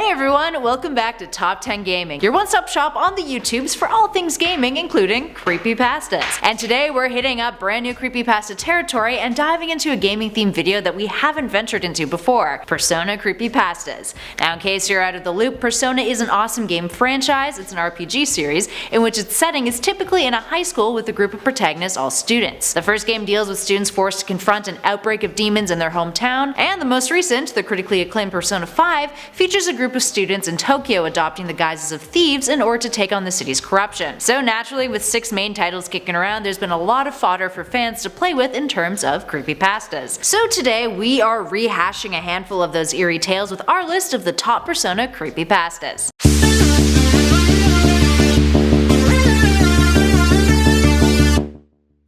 Hey everyone, welcome back to Top 10 Gaming, your one-stop shop on the YouTubes for all things gaming, including creepypastas. And today we're hitting up brand new creepypasta territory and diving into a gaming themed video that we haven't ventured into before, Persona Creepypastas. Now in case you're out of the loop, Persona is an awesome game franchise. It's an RPG series in which its setting is typically in a high school with a group of protagonists, all students. The first game deals with students forced to confront an outbreak of demons in their hometown, and the most recent, the critically acclaimed Persona 5, features a group of students in Tokyo adopting the guises of thieves in order to take on the city's corruption. So naturally, with 6 main titles kicking around, there's been a lot of fodder for fans to play with in terms of creepypastas. So today we are rehashing a handful of those eerie tales with our list of the top Persona creepypastas.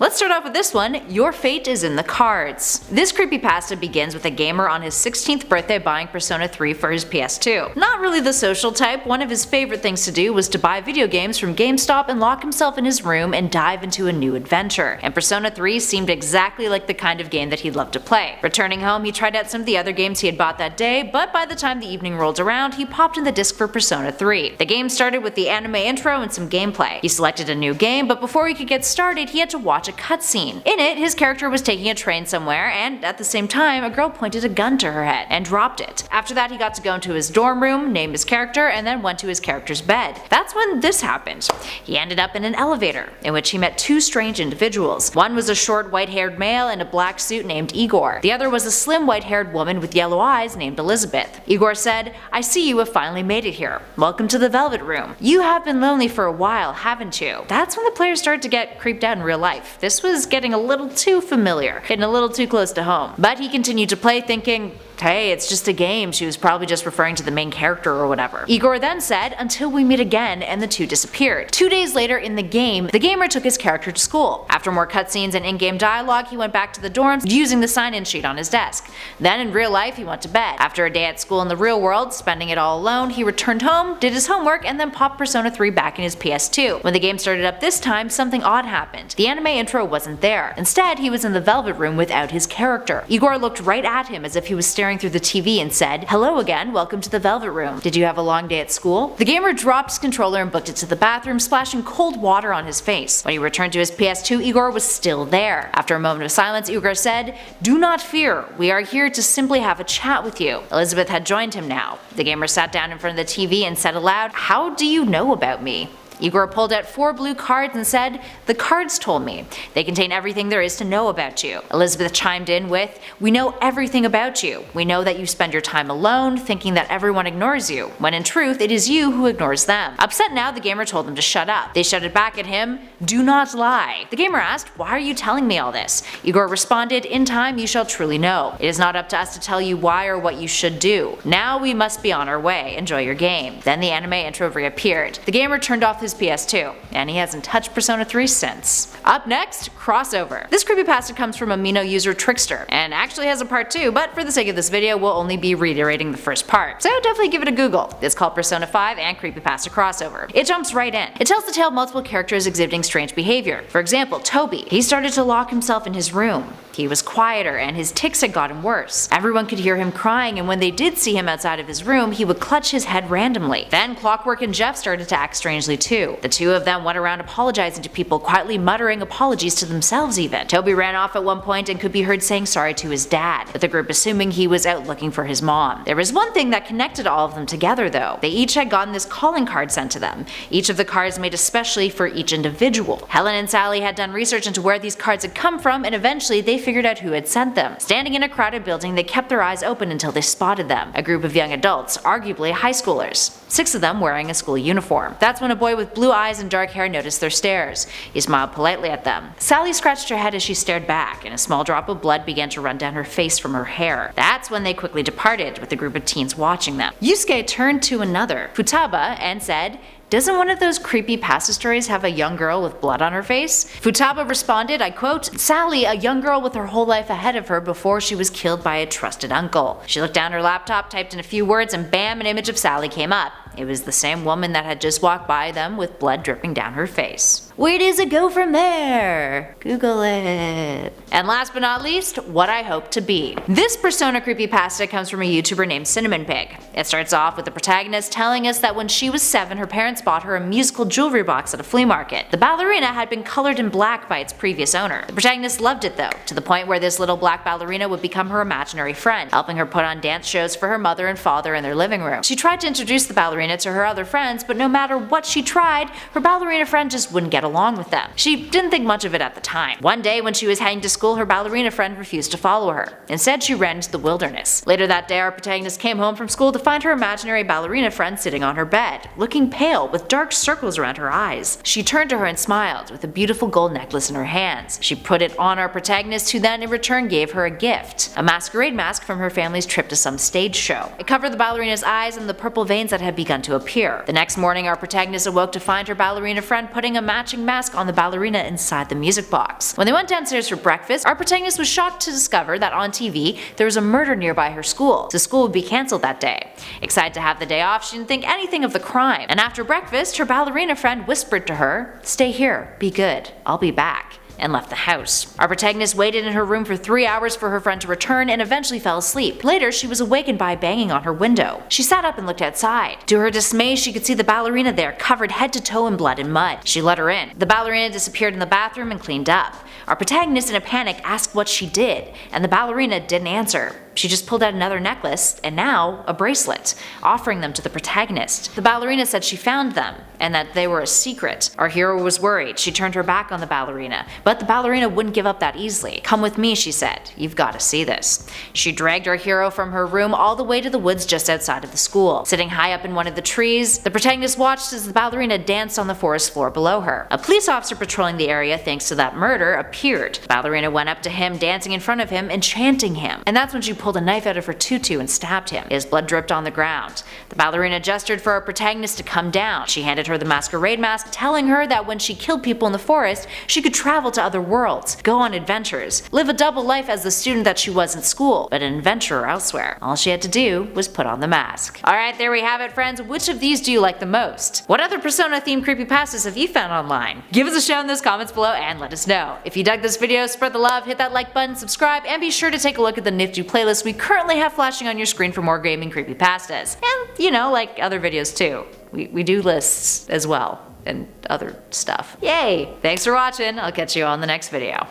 Let's start off with this one, Your Fate is in the Cards. This creepypasta begins with a gamer on his 16th birthday buying Persona 3 for his PS2. Not really the social type, one of his favorite things to do was to buy video games from GameStop and lock himself in his room and dive into a new adventure. And Persona 3 seemed exactly like the kind of game that he'd love to play. Returning home, he tried out some of the other games he had bought that day, but by the time the evening rolled around, he popped in the disc for Persona 3. The game started with the anime intro and some gameplay. He selected a new game, but before he could get started, he had to watch a cutscene. In it, his character was taking a train somewhere, and at the same time, a girl pointed a gun to her head and dropped it. After that, he got to go into his dorm room, name his character, and then went to his character's bed. That's when this happened. He ended up in an elevator, in which he met 2 strange individuals. One was a short white-haired male in a black suit named Igor. The other was a slim white-haired woman with yellow eyes named Elizabeth. Igor said, "I see you have finally made it here. Welcome to the Velvet Room. You have been lonely for a while, haven't you?" That's when the players started to get creeped out in real life. This was getting a little too familiar, getting a little too close to home. But he continued to play thinking, hey, it's just a game, she was probably just referring to the main character or whatever. Igor then said, "Until we meet again," and the 2 disappeared. 2 days later in the game, the gamer took his character to school. After more cutscenes and in-game dialogue, he went back to the dorms using the sign-in sheet on his desk. Then in real life, he went to bed. After a day at school in the real world, spending it all alone, he returned home, did his homework, and then popped Persona 3 back in his PS2. When the game started up this time, something odd happened. The anime intro wasn't there. Instead, he was in the Velvet Room without his character. Igor looked right at him as if he was staring through the TV and said, "Hello again, welcome to the Velvet Room. Did you have a long day at school?" The gamer dropped his controller and booked it to the bathroom, splashing cold water on his face. When he returned to his PS2, Igor was still there. After a moment of silence, Igor said, "Do not fear, we are here to simply have a chat with you." Elizabeth had joined him now. The gamer sat down in front of the TV and said aloud, "How do you know about me?" Igor pulled out 4 blue cards and said, "The cards told me. They contain everything there is to know about you." Elizabeth chimed in with, "We know everything about you. We know that you spend your time alone, thinking that everyone ignores you, when in truth it is you who ignores them." Upset now, the gamer told them to shut up. They shouted back at him, "Do not lie." The gamer asked, "Why are you telling me all this?" Igor responded, "In time you shall truly know. It is not up to us to tell you why or what you should do. Now we must be on our way. Enjoy your game." Then the anime intro reappeared. The gamer turned off his PS2, and he hasn't touched Persona 3 since. Up next, Crossover. This creepypasta comes from Amino user Trickster, and actually has a part 2, but for the sake of this video we'll only be reiterating the first part. So definitely give it a Google. It's called Persona 5 and Creepypasta Crossover. It jumps right in. It tells the tale of multiple characters exhibiting strange behavior. For example, Toby. He started to lock himself in his room. He was quieter, and his tics had gotten worse. Everyone could hear him crying, and when they did see him outside of his room, he would clutch his head randomly. Then Clockwork and Jeff started to act strangely too. The 2 of them went around apologizing to people, quietly muttering apologies to themselves even. Toby ran off at one point and could be heard saying sorry to his dad, with the group assuming he was out looking for his mom. There was one thing that connected all of them together though. They each had gotten this calling card sent to them, each of the cards made especially for each individual. Helen and Sally had done research into where these cards had come from, and eventually they figured out who had sent them. Standing in a crowded building, they kept their eyes open until they spotted them, a group of young adults, arguably high schoolers. 6 of them wearing a school uniform. That's when a boy with blue eyes and dark hair noticed their stares. He smiled politely at them. Sally scratched her head as she stared back, and a small drop of blood began to run down her face from her hair. That's when they quickly departed, with a group of teens watching them. Yusuke turned to another, Futaba, and said, "Doesn't one of those creepypasta stories have a young girl with blood on her face?" Futaba responded, I quote, "Sally, a young girl with her whole life ahead of her before she was killed by a trusted uncle." She looked down her laptop, typed in a few words, and bam, an image of Sally came up. It was the same woman that had just walked by them with blood dripping down her face. Where does it go from there? Google it. And last but not least, what I hope to be. This persona creepypasta comes from a YouTuber named Cinnamon Pig. It starts off with the protagonist telling us that when she was 7, her parents bought her a musical jewelry box at a flea market. The ballerina had been colored in black by its previous owner. The protagonist loved it though, to the point where this little black ballerina would become her imaginary friend, helping her put on dance shows for her mother and father in their living room. She tried to introduce the ballerina to her other friends, but no matter what she tried, her ballerina friend just wouldn't get along with them. She didn't think much of it at the time. One day when she was heading to school, her ballerina friend refused to follow her. Instead, she ran into the wilderness. Later that day, our protagonist came home from school to find her imaginary ballerina friend sitting on her bed, looking pale with dark circles around her eyes. She turned to her and smiled, with a beautiful gold necklace in her hands. She put it on our protagonist, who then in return gave her a gift, a masquerade mask from her family's trip to some stage show. It covered the ballerina's eyes and the purple veins that had begun to appear. The next morning, our protagonist awoke to find her ballerina friend putting a matching mask on the ballerina inside the music box. When they went downstairs for breakfast, our protagonist was shocked to discover that on TV there was a murder nearby her school, so school would be cancelled that day. Excited to have the day off, she didn't think anything of the crime, and after breakfast, her ballerina friend whispered to her, "Stay here, be good, I'll be back," and left the house. Our protagonist waited in her room for 3 hours for her friend to return and eventually fell asleep. Later, she was awakened by banging on her window. She sat up and looked outside. To her dismay, she could see the ballerina there, covered head to toe in blood and mud. She let her in. The ballerina disappeared in the bathroom and cleaned up. Our protagonist, in a panic, asked what she did, and the ballerina didn't answer. She just pulled out another necklace, and now a bracelet, offering them to the protagonist. The ballerina said she found them, and that they were a secret. Our hero was worried. She turned her back on the ballerina, but the ballerina wouldn't give up that easily. "Come with me," she said. "You've got to see this." She dragged our hero from her room all the way to the woods just outside of the school. Sitting high up in one of the trees, the protagonist watched as the ballerina danced on the forest floor below her. A police officer patrolling the area thanks to that murder appeared. The ballerina went up to him, dancing in front of him, enchanting him. And that's when she pulled a knife out of her tutu and stabbed him. His blood dripped on the ground. The ballerina gestured for our protagonist to come down. She handed her the masquerade mask, telling her that when she killed people in the forest, she could travel to other worlds, go on adventures, live a double life as the student that she was in school, but an adventurer elsewhere. All she had to do was put on the mask. Alright, there we have it, friends. Which of these do you like the most? What other Persona-themed creepypastas have you found online? Give us a shout in those comments below and let us know. If you dug this video, spread the love, hit that like button, subscribe, and be sure to take a look at the nifty playlist we currently have flashing on your screen for more gaming creepypastas. And, you know, like other videos too. We do lists as well, and other stuff. Yay! Thanks for watching, I'll catch you on the next video.